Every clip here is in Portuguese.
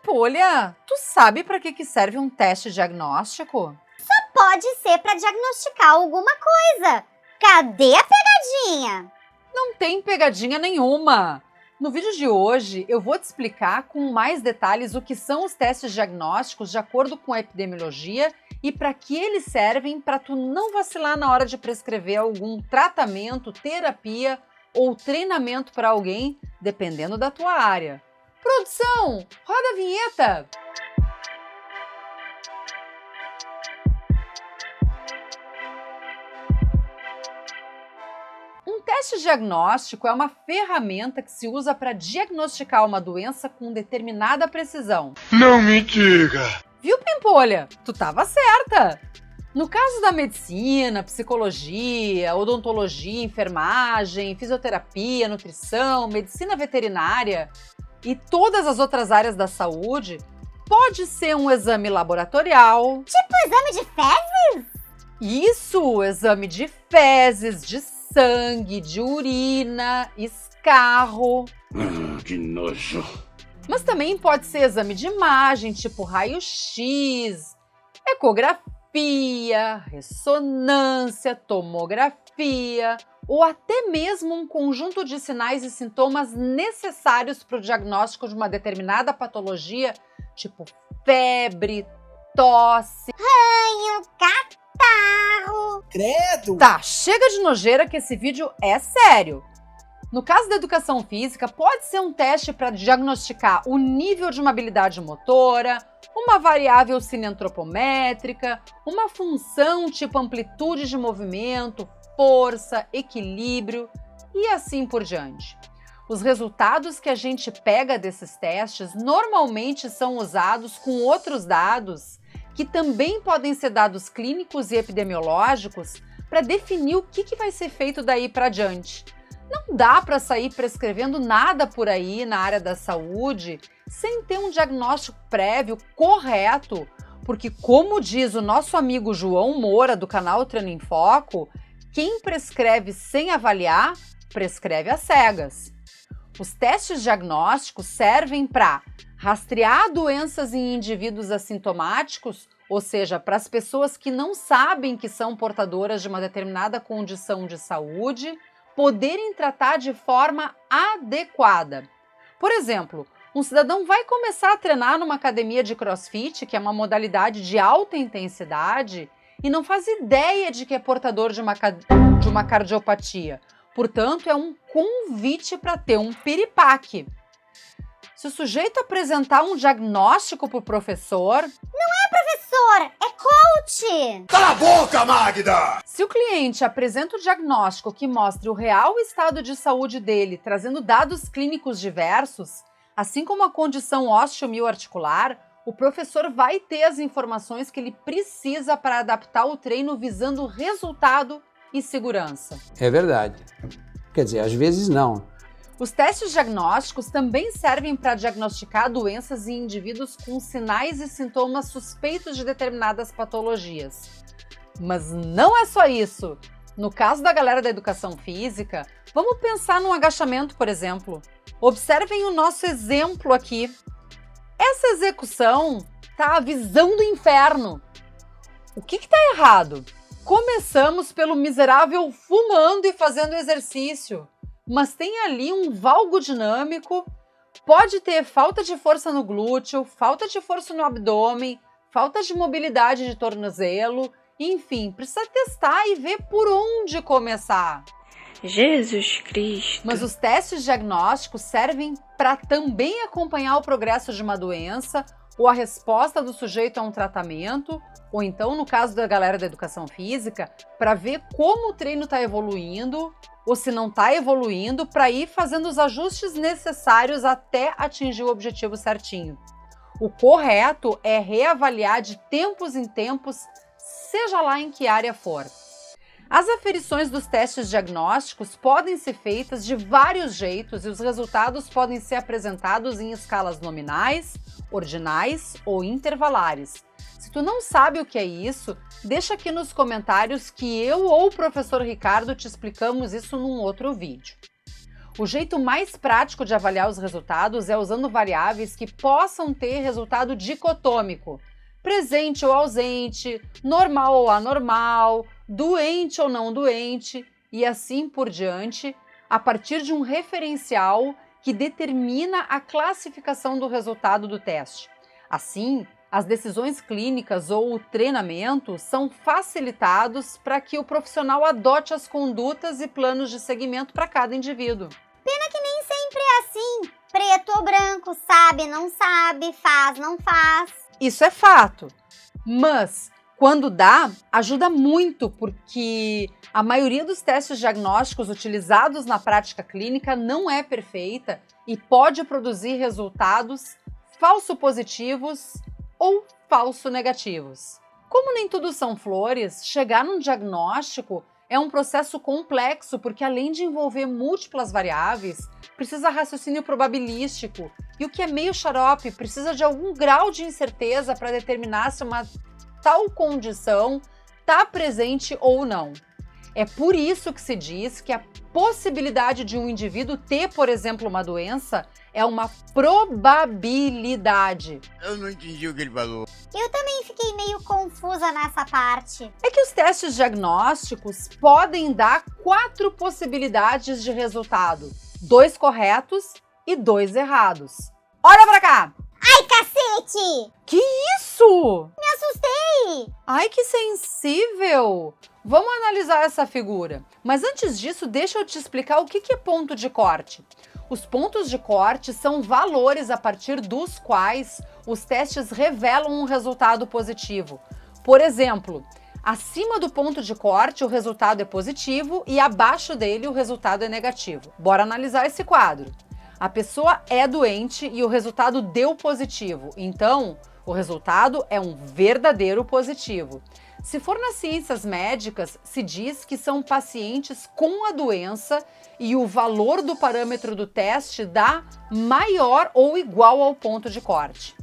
Pimpolha, tu sabe para que serve um teste diagnóstico? Pode ser para diagnosticar alguma coisa. Cadê a pegadinha? Não tem pegadinha nenhuma. No vídeo de hoje, eu vou te explicar com mais detalhes o que são os testes diagnósticos de acordo com a epidemiologia e para que eles servem para tu não vacilar na hora de prescrever algum tratamento, terapia ou treinamento para alguém, dependendo da tua área. Produção, roda a vinheta! Um teste diagnóstico é uma ferramenta que se usa para diagnosticar uma doença com determinada precisão. Não me diga! Viu, Pimpolha? Tu estava certa! No caso da medicina, psicologia, odontologia, enfermagem, fisioterapia, nutrição, medicina veterinária e todas as outras áreas da saúde, pode ser um exame laboratorial. Tipo exame de fezes? Isso, exame de fezes, de sangue, de urina, escarro. Que nojo. Mas também pode ser exame de imagem, tipo raio-x, ecografia, ressonância, tomografia, ou até mesmo um conjunto de sinais e sintomas necessários para o diagnóstico de uma determinada patologia, tipo febre, tosse. Ranho, catarro. Credo! Tá, chega de nojeira que esse vídeo é sério. No caso da educação física, pode ser um teste para diagnosticar o nível de uma habilidade motora, uma variável cineantropométrica, uma função tipo amplitude de movimento, força, equilíbrio e assim por diante. Os resultados que a gente pega desses testes normalmente são usados com outros dados que também podem ser dados clínicos e epidemiológicos para definir o que vai ser feito daí para diante. Não dá para sair prescrevendo nada por aí na área da saúde sem ter um diagnóstico prévio correto, porque como diz o nosso amigo João Moura do canal Treino em Foco, quem prescreve sem avaliar, prescreve às cegas. Os testes diagnósticos servem para rastrear doenças em indivíduos assintomáticos, ou seja, para as pessoas que não sabem que são portadoras de uma determinada condição de saúde, poderem tratar de forma adequada. Por exemplo, um cidadão vai começar a treinar numa academia de CrossFit, que é uma modalidade de alta intensidade, e não faz ideia de que é portador de uma cardiopatia. Portanto, é um convite para ter um piripaque. Se o sujeito apresentar um diagnóstico para o professor... Professor, é coach. Cala a boca, Magda! Se o cliente apresenta o diagnóstico que mostre o real estado de saúde dele, trazendo dados clínicos diversos, assim como a condição ósseo-mioarticular, o professor vai ter as informações que ele precisa para adaptar o treino visando resultado e segurança. É verdade. Quer dizer, às vezes não. Os testes diagnósticos também servem para diagnosticar doenças em indivíduos com sinais e sintomas suspeitos de determinadas patologias. Mas não é só isso. No caso da galera da educação física, vamos pensar num agachamento, por exemplo. Observem o nosso exemplo aqui. Essa execução tá a visão do inferno. O que está errado? Começamos pelo miserável fumando e fazendo exercício. Mas tem ali um valgo dinâmico, pode ter falta de força no glúteo, falta de força no abdômen, falta de mobilidade de tornozelo, enfim, precisa testar e ver por onde começar. Jesus Cristo! Mas os testes diagnósticos servem para também acompanhar o progresso de uma doença ou a resposta do sujeito a um tratamento, ou então, no caso da galera da educação física, para ver como o treino está evoluindo, ou se não está evoluindo, para ir fazendo os ajustes necessários até atingir o objetivo certinho. O correto é reavaliar de tempos em tempos, seja lá em que área for. As aferições dos testes diagnósticos podem ser feitas de vários jeitos e os resultados podem ser apresentados em escalas nominais, ordinais ou intervalares. Se tu não sabe o que é isso, deixa aqui nos comentários que eu ou o professor Ricardo te explicamos isso num outro vídeo. O jeito mais prático de avaliar os resultados é usando variáveis que possam ter resultado dicotômico, presente ou ausente, normal ou anormal, doente ou não doente, e assim por diante, a partir de um referencial que determina a classificação do resultado do teste. Assim, as decisões clínicas ou o treinamento são facilitados para que o profissional adote as condutas e planos de segmento para cada indivíduo. Pena que nem sempre é assim, preto ou branco, sabe, não sabe, faz, não faz. Isso é fato, mas quando dá, ajuda muito, porque a maioria dos testes diagnósticos utilizados na prática clínica não é perfeita e pode produzir resultados falso positivos ou falso negativos. Como nem tudo são flores, chegar num diagnóstico é um processo complexo, porque além de envolver múltiplas variáveis, precisa raciocínio probabilístico, e o que é meio xarope precisa de algum grau de incerteza para determinar se uma tal condição está presente ou não. É por isso que se diz que a possibilidade de um indivíduo ter, por exemplo, uma doença é uma probabilidade. Eu não entendi o que ele falou. Eu também fiquei meio confusa nessa parte. É que os testes diagnósticos podem dar 4 possibilidades de resultado: 2 corretos e 2 errados. Olha pra cá! Ai, cacete! Que isso? Me assustei! Ai, que sensível! Vamos analisar essa figura. Mas antes disso, deixa eu te explicar o que é ponto de corte. Os pontos de corte são valores a partir dos quais os testes revelam um resultado positivo. Por exemplo, acima do ponto de corte o resultado é positivo e abaixo dele o resultado é negativo. Bora analisar esse quadro. A pessoa é doente e o resultado deu positivo, então o resultado é um verdadeiro positivo. Se for nas ciências médicas, se diz que são pacientes com a doença e o valor do parâmetro do teste dá maior ou igual ao ponto de corte.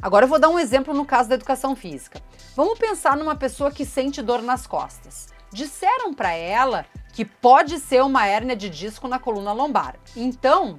Agora eu vou dar um exemplo no caso da educação física. Vamos pensar numa pessoa que sente dor nas costas. Disseram para ela que pode ser uma hérnia de disco na coluna lombar. Então,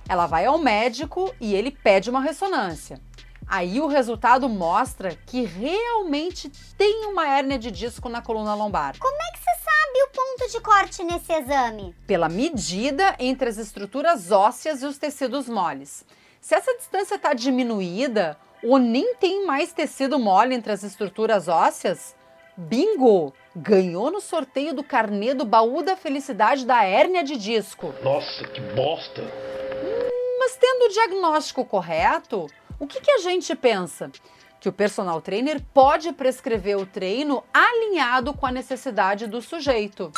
ela vai ao médico e ele pede uma ressonância. Aí o resultado mostra que realmente tem uma hérnia de disco na coluna lombar. Como é que você sabe o ponto de corte nesse exame? Pela medida entre as estruturas ósseas e os tecidos moles. Se essa distância está diminuída ou nem tem mais tecido mole entre as estruturas ósseas, bingo! Ganhou no sorteio do carnê do baú da felicidade da hérnia de disco. Nossa, que bosta! Mas tendo o diagnóstico correto, o que a gente pensa? Que o personal trainer pode prescrever o treino alinhado com a necessidade do sujeito.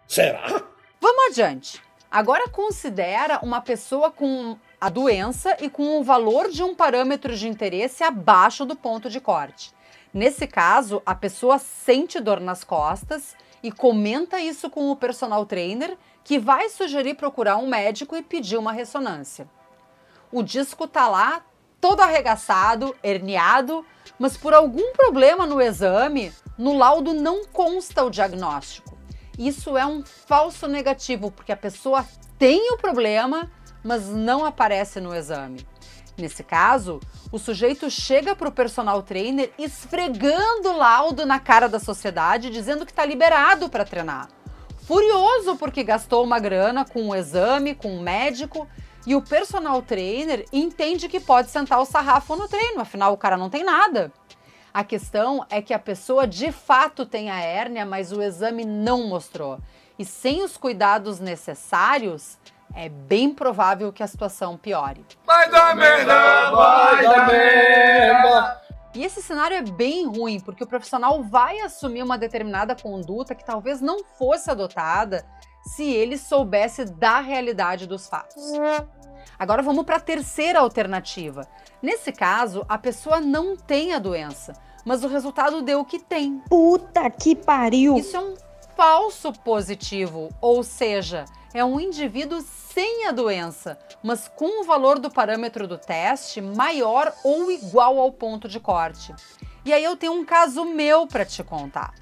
Será? Vamos adiante. Agora considera uma pessoa com a doença e com o valor de um parâmetro de interesse abaixo do ponto de corte. Nesse caso, a pessoa sente dor nas costas e comenta isso com o personal trainer, que vai sugerir procurar um médico e pedir uma ressonância. O disco tá lá, todo arregaçado, herniado, mas por algum problema no exame, no laudo não consta o diagnóstico. Isso é um falso negativo, porque a pessoa tem o problema, mas não aparece no exame. Nesse caso, o sujeito chega para o personal trainer esfregando o laudo na cara da sociedade, dizendo que está liberado para treinar. Furioso porque gastou uma grana com o exame, com o médico, e o personal trainer entende que pode sentar o sarrafo no treino, afinal o cara não tem nada. A questão é que a pessoa de fato tem a hérnia, mas o exame não mostrou. E sem os cuidados necessários, é bem provável que a situação piore. Vai dar merda! Vai dar merda! E esse cenário é bem ruim, porque o profissional vai assumir uma determinada conduta que talvez não fosse adotada se ele soubesse da realidade dos fatos. Agora vamos para a terceira alternativa. Nesse caso, a pessoa não tem a doença, mas o resultado deu o que tem. Puta que pariu! Isso é um falso positivo, ou seja, é um indivíduo sem a doença, mas com o valor do parâmetro do teste maior ou igual ao ponto de corte. E aí eu tenho um caso meu para te contar.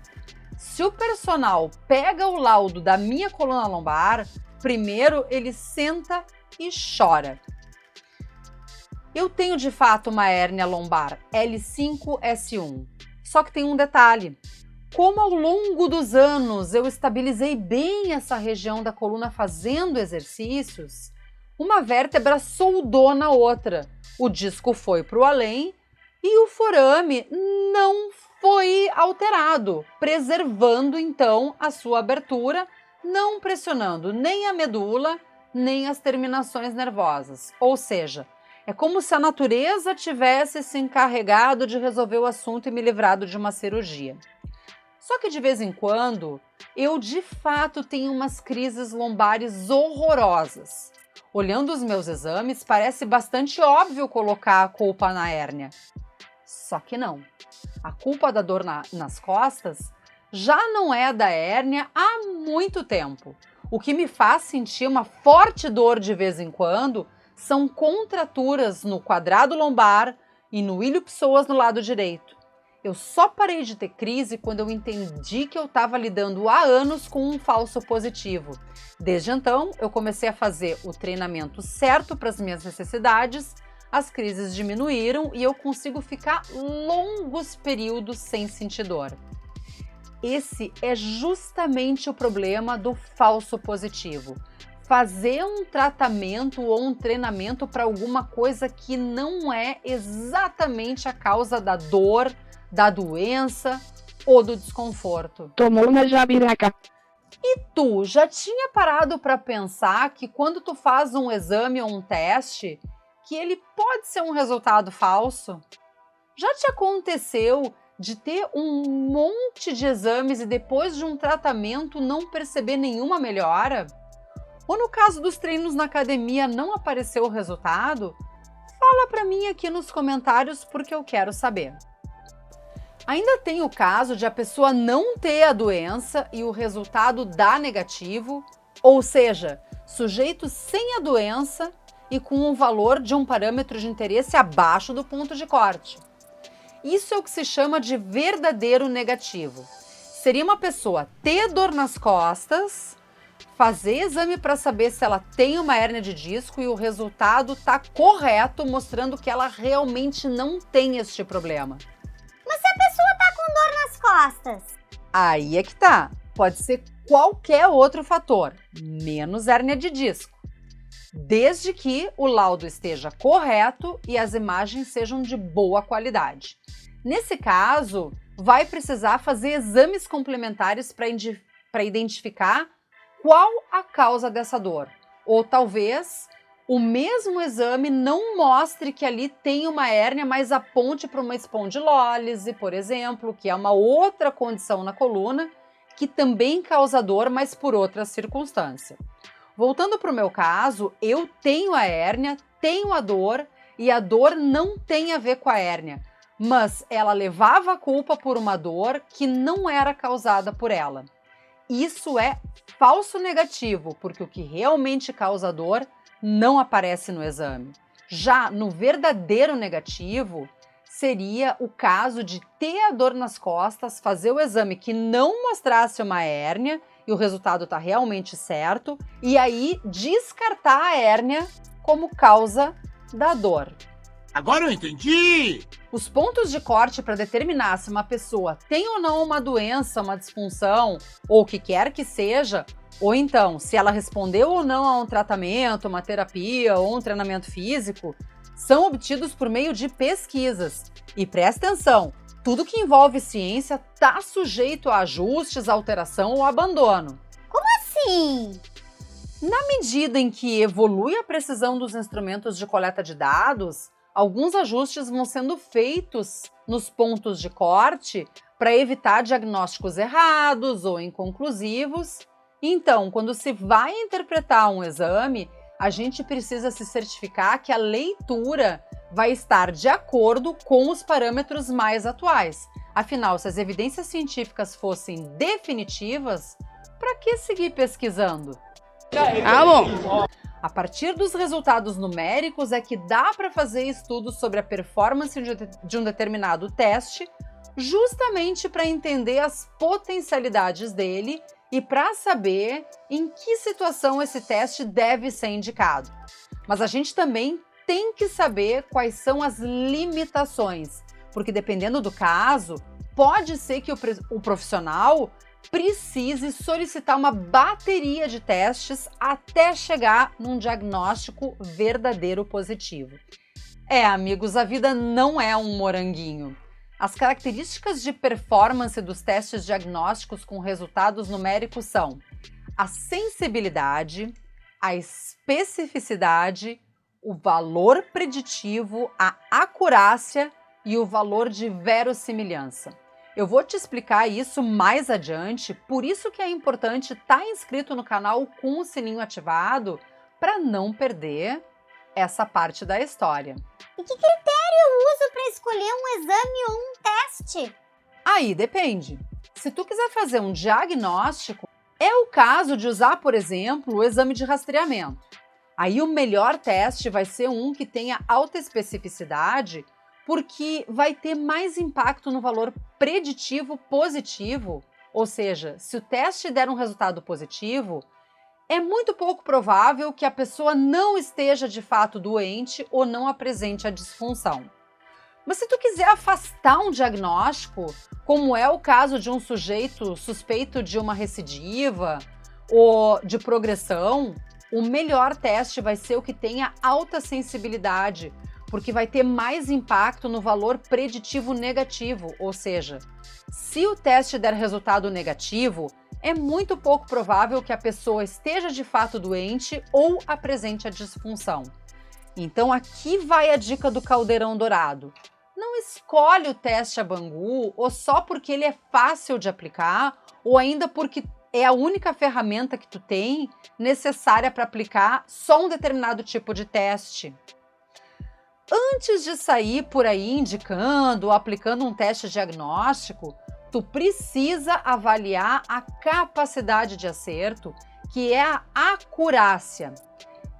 Se o personal pega o laudo da minha coluna lombar, Primeiro, ele senta e chora. Eu tenho de fato uma hérnia lombar L5-S1, só que tem um detalhe. Como ao longo dos anos eu estabilizei bem essa região da coluna fazendo exercícios, uma vértebra soldou na outra, o disco foi para o além e o forame não foi alterado, preservando então a sua abertura, não pressionando nem a medula, nem as terminações nervosas. Ou seja, é como se a natureza tivesse se encarregado de resolver o assunto e me livrado de uma cirurgia. Só que de vez em quando, eu de fato tenho umas crises lombares horrorosas. Olhando os meus exames, parece bastante óbvio colocar a culpa na hérnia. Só que não. A culpa da dor nas costas já não é da hérnia há muito tempo. O que me faz sentir uma forte dor de vez em quando são contraturas no quadrado lombar e no ilho-psoas no lado direito. Eu só parei de ter crise quando eu entendi que eu estava lidando há anos com um falso positivo. Desde então, eu comecei a fazer o treinamento certo para as minhas necessidades, as crises diminuíram e eu consigo ficar longos períodos sem sentir dor. Esse é justamente o problema do falso positivo. Fazer um tratamento ou um treinamento para alguma coisa que não é exatamente a causa da dor, da doença ou do desconforto. Tomou uma jabiraca. E tu já tinha parado para pensar que quando tu faz um exame ou um teste, que ele pode ser um resultado falso? Já te aconteceu de ter um monte de exames e depois de um tratamento não perceber nenhuma melhora? Ou no caso dos treinos na academia não apareceu o resultado? Fala para mim aqui nos comentários porque eu quero saber. Ainda tem o caso de a pessoa não ter a doença e o resultado dá negativo, ou seja, sujeito sem a doença e com um valor de um parâmetro de interesse abaixo do ponto de corte. Isso é o que se chama de verdadeiro negativo. Seria uma pessoa ter dor nas costas, fazer exame para saber se ela tem uma hérnia de disco e o resultado está correto, mostrando que ela realmente não tem este problema. Mas se a pessoa tá com dor nas costas? Aí é que tá. Pode ser qualquer outro fator, menos hérnia de disco. Desde que o laudo esteja correto e as imagens sejam de boa qualidade. Nesse caso, vai precisar fazer exames complementares para identificar qual a causa dessa dor. Ou talvez o mesmo exame não mostre que ali tem uma hérnia, mas aponte para uma espondilólise, por exemplo, que é uma outra condição na coluna, que também causa dor, mas por outra circunstância. Voltando para o meu caso, eu tenho a hérnia, tenho a dor e a dor não tem a ver com a hérnia, mas ela levava a culpa por uma dor que não era causada por ela. Isso é falso negativo, porque o que realmente causa dor não aparece no exame. Já no verdadeiro negativo, seria o caso de ter a dor nas costas, fazer o exame que não mostrasse uma hérnia e o resultado está realmente certo, e aí descartar a hérnia como causa da dor. Agora eu entendi! Os pontos de corte para determinar se uma pessoa tem ou não uma doença, uma disfunção, ou o que quer que seja, ou então se ela respondeu ou não a um tratamento, uma terapia ou um treinamento físico, são obtidos por meio de pesquisas. E presta atenção, tudo que envolve ciência está sujeito a ajustes, alteração ou abandono. Sim. Na medida em que evolui a precisão dos instrumentos de coleta de dados, alguns ajustes vão sendo feitos nos pontos de corte para evitar diagnósticos errados ou inconclusivos. Então, quando se vai interpretar um exame, a gente precisa se certificar que a leitura vai estar de acordo com os parâmetros mais atuais. Afinal, se as evidências científicas fossem definitivas, para que seguir pesquisando? Ah, bom. A partir dos resultados numéricos é que dá para fazer estudos sobre a performance de um determinado teste, justamente para entender as potencialidades dele e para saber em que situação esse teste deve ser indicado. Mas a gente também tem que saber quais são as limitações, porque dependendo do caso, pode ser que o profissional precise solicitar uma bateria de testes até chegar num diagnóstico verdadeiro positivo. Amigos, a vida não é um moranguinho. As características de performance dos testes diagnósticos com resultados numéricos são a sensibilidade, a especificidade, o valor preditivo, a acurácia e o valor de verossimilhança. Eu vou te explicar isso mais adiante, por isso que é importante estar inscrito no canal com o sininho ativado para não perder essa parte da história. E que critério eu uso para escolher um exame ou um teste? Aí depende. Se tu quiser fazer um diagnóstico, é o caso de usar, por exemplo, o exame de rastreamento. Aí o melhor teste vai ser um que tenha alta especificidade, porque vai ter mais impacto no valor preditivo positivo, ou seja, se o teste der um resultado positivo, é muito pouco provável que a pessoa não esteja de fato doente ou não apresente a disfunção. Mas se tu quiser afastar um diagnóstico, como é o caso de um sujeito suspeito de uma recidiva ou de progressão, o melhor teste vai ser o que tenha alta sensibilidade, porque vai ter mais impacto no valor preditivo negativo, ou seja, se o teste der resultado negativo, é muito pouco provável que a pessoa esteja de fato doente ou apresente a disfunção. Então aqui vai a dica do caldeirão dourado. Não escolhe o teste a Bangu ou só porque ele é fácil de aplicar ou ainda porque é a única ferramenta que tu tem necessária para aplicar só um determinado tipo de teste. Antes de sair por aí indicando ou aplicando um teste diagnóstico, tu precisa avaliar a capacidade de acerto, que é a acurácia.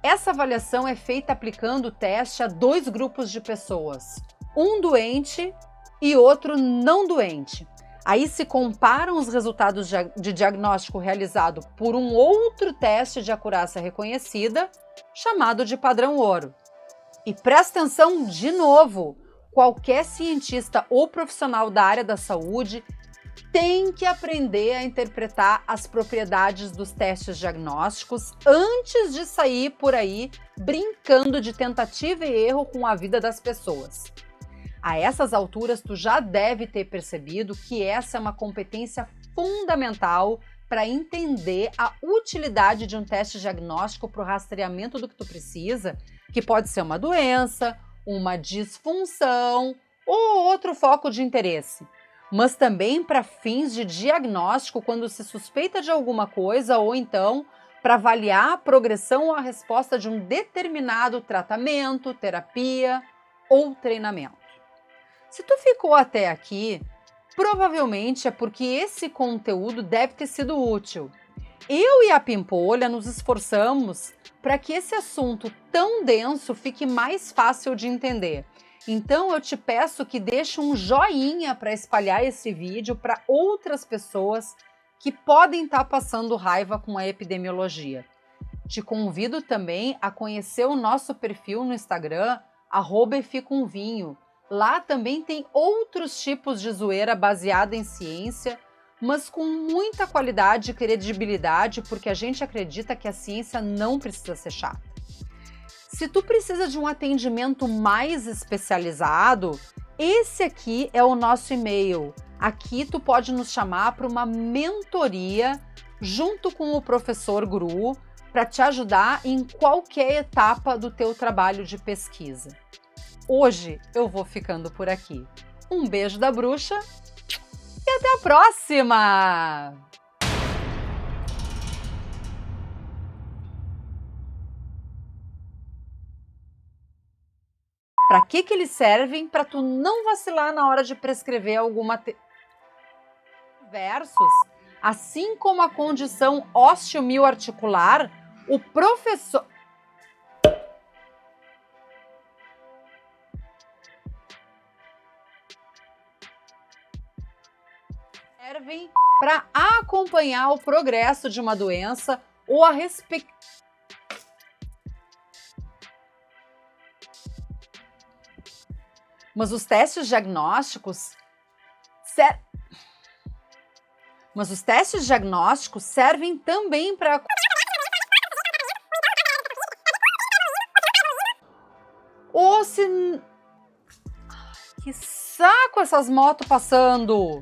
Essa avaliação é feita aplicando o teste a 2 grupos de pessoas, um doente e outro não doente. Aí se comparam os resultados de diagnóstico realizado por um outro teste de acurácia reconhecida, chamado de padrão ouro. E presta atenção de novo, qualquer cientista ou profissional da área da saúde tem que aprender a interpretar as propriedades dos testes diagnósticos antes de sair por aí brincando de tentativa e erro com a vida das pessoas. A essas alturas, tu já deve ter percebido que essa é uma competência fundamental para entender a utilidade de um teste diagnóstico para o rastreamento do que tu precisa, que pode ser uma doença, uma disfunção ou outro foco de interesse, mas também para fins de diagnóstico quando se suspeita de alguma coisa ou então para avaliar a progressão ou a resposta de um determinado tratamento, terapia ou treinamento. Se tu ficou até aqui, provavelmente é porque esse conteúdo deve ter sido útil. Eu e a Pimpolha nos esforçamos para que esse assunto tão denso fique mais fácil de entender. Então eu te peço que deixe um joinha para espalhar esse vídeo para outras pessoas que podem estar passando raiva com a epidemiologia. Te convido também a conhecer o nosso perfil no Instagram, @efcomvinho. Lá também tem outros tipos de zoeira baseada em ciência, mas com muita qualidade e credibilidade, porque a gente acredita que a ciência não precisa ser chata. Se tu precisa de um atendimento mais especializado, esse aqui é o nosso e-mail. Aqui tu pode nos chamar para uma mentoria junto com o professor Gru para te ajudar em qualquer etapa do teu trabalho de pesquisa. Hoje eu vou ficando por aqui. Um beijo da bruxa e até a próxima! Para que eles servem? Para tu não vacilar na hora de prescrever alguma versos, assim como a condição osteomioarticular, o professor servem para acompanhar o progresso de uma doença ou a Mas os testes diagnósticos servem também para ou se... Que saco essas motos passando!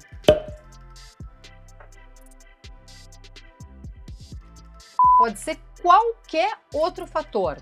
Pode ser qualquer outro fator.